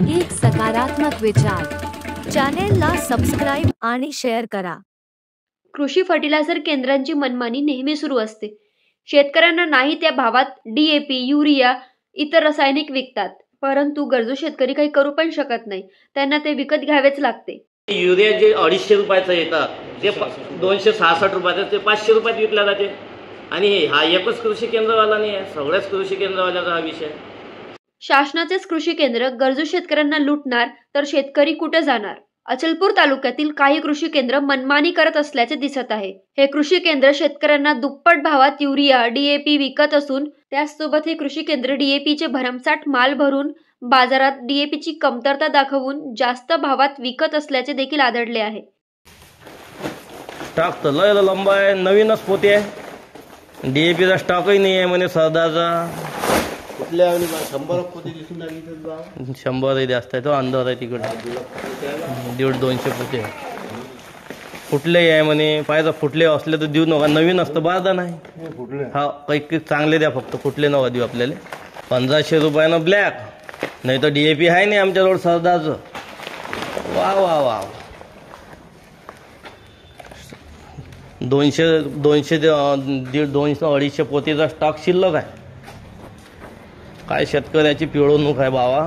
एक सकारात्मक विचार। चॅनेलला सबस्क्राइब आणि शेअर करा। कृषी फर्टिलायझर केंद्रांची मनमानी नेहमी सुरू असते। शेतकऱ्यांना नाही त्या भावात डीएपी, युरिया, इतर रासायनिक विकतात, परंतु गरजू शेतकरी काही करू पण शकत नाही, त्यांना ते विकत घ्यावेच लागते। युरिया जे 250 रुपयाचं येतात ते 266 रुपयाचं ते 500 रुपयात विकल्या जाते। आणि हा एकच कृषी केंद्रवाला नाही आहे, सगळ्याच कृषी केंद्रवाल्याचा हा विषय। शासनाचेच कृषी केंद्र गरजू शेतकऱ्यांना लुटणार तर शेतकरी कुठे जाणार? अचलपूर तालुक्यातील काही कृषी केंद्र मनमानी करत असल्याचे दिसत आहे। हे कृषी केंद्र शेतकऱ्यांना दुप्पट भावात युरिया, डीएपी विकत असून त्याचसोबत हे कृषी केंद्र डीएपीचे भरमसाठ माल भरून बाजारात डीएपीची कमतरता दाखवून जास्त भावात विकत असल्याचे देखील आढळले आहे। स्टॉक तर लय लंबा आहे, नवीनच पोते आहे, डीएपीचा स्टॉकही नाही आहे म्हणे सरदारचा। कुठल्या 100 पोते दिसून लागली, 100 जास्त आहे, तो अंदाज आहे तिकडे 150-200 पोते फुटले आहे म्हणे। पाहिजे फुटले असले तर देऊ नका, नवीन असतं बारदा नाही हा, काही चांगले द्या, फक्त फुटले नका देऊ आपल्याला। 1500 रुपयानं ब्लॅक, नाही तर डीएपी आहे नाही आमच्याजवळ सरदारचं। वा वा वा 200 ते 200-250 पोतीचा स्टॉक शिल्लक आहे। काय शेतकऱ्याची पिळवणूक आहे बाबा।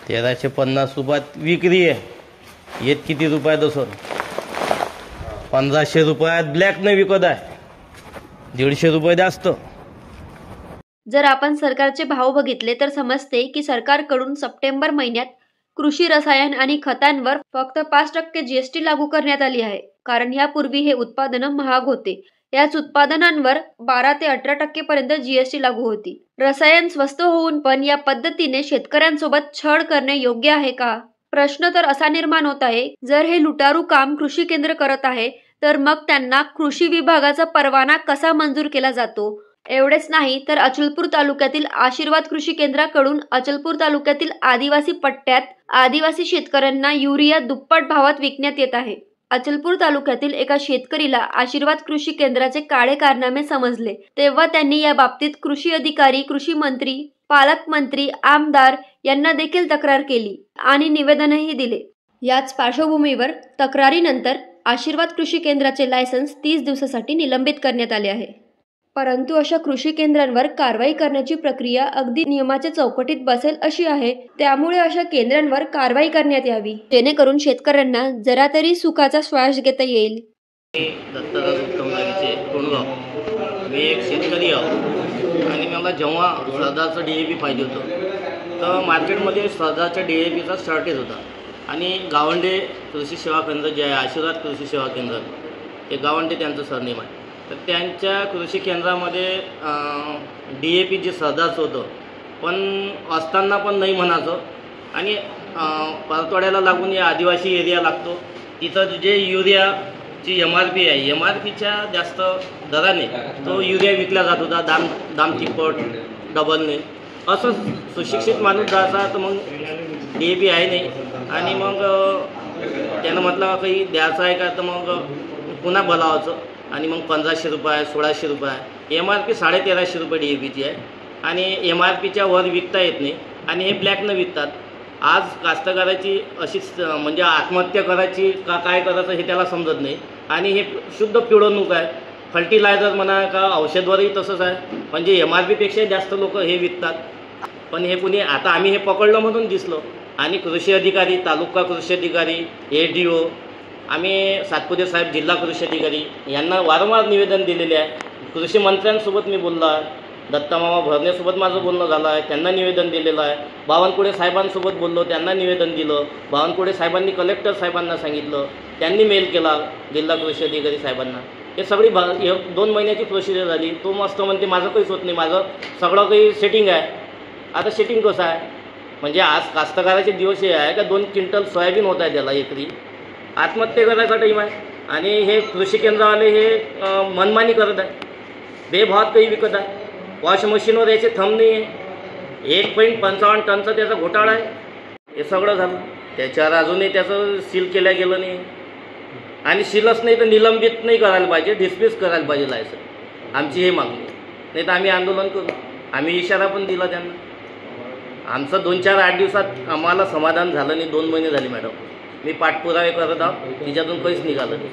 1350 रुपयात विक्री आहे, येत किती रुपयात असेल? 1500 रुपयात ब्लॅक नाही विकत आहे, 150 रुपये जास्त। जर आपण सरकारचे भाव बघितले तर समजते की सरकारकडून सप्टेंबर महिन्यात कृषी रसायन आणि खतांवर फक्त 5% जीएसटी लागू करण्यात आली आहे, कारण यापूर्वी हे उत्पादन महाग होते। याच उत्पादनांवर 12 ते 18% पर्यंत जीएसटी लागू होती। रसायन स्वस्त होऊन पण या पद्धतीने शेतकऱ्यांसोबत छळ करणे योग्य आहे का? प्रश्न तर असा निर्माण होत आहे, जर हे लुटारू काम कृषी केंद्र करत आहे तर मग त्यांना कृषी विभागाचा परवाना कसा मंजूर केला जातो? एवढेच नाही तर अचलपूर तालुक्यातील आशीर्वाद कृषी केंद्राकडून अचलपूर तालुक्यातील आदिवासी पट्ट्यात आदिवासी शेतकऱ्यांना युरिया दुप्पट भावात विकण्यात येत आहे। अचलपूर तालुक्यातील एका शेतकरीला आशीर्वाद कृषी केंद्राचे काळे कारनामे समजले, तेव्हा त्यांनी या बाबतीत कृषी अधिकारी, कृषी मंत्री, पालकमंत्री, आमदार यांना देखील तक्रार केली आणि निवेदनही दिले। याच पार्श्वभूमीवर तक्रारीनंतर आशीर्वाद कृषी केंद्राचे लायसन्स 30 दिवसासाठी निलंबित करण्यात आले आहे। परंतु अशा कृषी केंद्रांवर कारवाई करण्याची प्रक्रिया अगदी नियमाच्या चौकटीत बसेल अशी आहे, त्यामुळे अशा केंद्रांवर कारवाई करण्यात यावी, जेणेकरून शेतकऱ्यांना जरा तरी सुखाचा श्वास घेता येईल। दत्तदास उत्तमरावचे कोणगाव, मी एक शेतकरी आहे आणि मला जेव्हा सरदारचं डीएपी पाहिजे होतं तर मार्केटमध्ये सरदारच्या डीएपीचा शॉर्टेज होता आणि गावंडे कृषी सेवा केंद्र जे आहे, आशीर्वाद कृषी सेवा केंद्र, हे गावंडे त्यांचं सरनेम आहे, तर त्यांच्या कृषी केंद्रामध्ये डीएपी जे सरदारचं होतं पण असताना पण नाही म्हणायचं आणि परतवाड्याला लागून या आदिवासी एरिया लागतो, तिथं जे युरियाची MRP आहे, MRPच्या जास्त दराने तो युरिया विकला जात होता, दाम तिप्पट डबलने। असं सुशिक्षित माणूस जायचा तर मग डीएपी आहे नाही आणि मग त्यानं म्हटलं काही द्यायचं आहे का, तर मग पुन्हा बोलावायचं आणि मग 1500 रुपये 1600 रुपये MRP 1350 रुपये डीएपीची आहे आणि MRPच्या वर विकता येत नाही आणि हे ब्लॅकनं विकतात। आज कास्तकाराची अशीच म्हणजे आत्महत्या करायची का काय करायचं हे त्याला समजत नाही आणि हे शुद्ध पिळवणूक आहे। फर्टिलायझर म्हणा का औषधवरही तसंच आहे, म्हणजे MRPपेक्षा जास्त लोक हे विकतात। पण हे कुणी आता आम्ही हे पकडलं म्हणून दिसलं आणि कृषी अधिकारी, तालुका कृषी अधिकारी, ADO, आम्ही सातपुते साहेब जिल्हा कृषी अधिकारी यांना वारंवार निवेदन दिलेले आहे। कृषी मंत्र्यांसोबत मी बोललो आहे, दत्तामामा भरणेसोबत माझं बोलणं झालं आहे, त्यांना निवेदन दिलेलं आहे। बावनकुळे साहेबांसोबत बोललो, त्यांना निवेदन दिलं। बावनकुळे साहेबांनी कलेक्टर साहेबांना सांगितलं, त्यांनी मेल केला जिल्हा कृषी अधिकारी साहेबांना। हे सगळी 2 महिन्याची प्रोसिजर झाली। तो मस्त म्हणते माझं काहीच होत नाही, माझं सगळं काही सेटिंग आहे। आता सेटिंग कसं आहे, म्हणजे आज कास्तकाराचे दिवस हे आहे का 2 क्विंटल सोयाबीन होत आहे त्याला एकरी, आत्महत्या करायचा टाईम आहे आणि हे कृषी केंद्रवाले हे मनमानी करत आहे, बेभावात काही विकत आहे। वॉश मशीनवर याचे थंब नाही आहे, 1.55 टनचा त्याचा घोटाळा आहे। हे सगळं झालं, त्याच्यावर अजूनही त्याचं सील केल्या गेलं नाही आणि सीलच नाही तर निलंबित नाही करायला पाहिजे, डिस्मिस करायला पाहिजे लायसन्स। आमची हे मागणी, नाही तर आम्ही आंदोलन करू। आम्ही इशारा पण दिला त्यांना। आमचं 2-4-8 दिवसात आम्हाला समाधान झालं नाही. 2 महिने झाले मॅडम. मी पाठपुरावे करत आहोत, तिच्यातून काहीच निघालं नाही.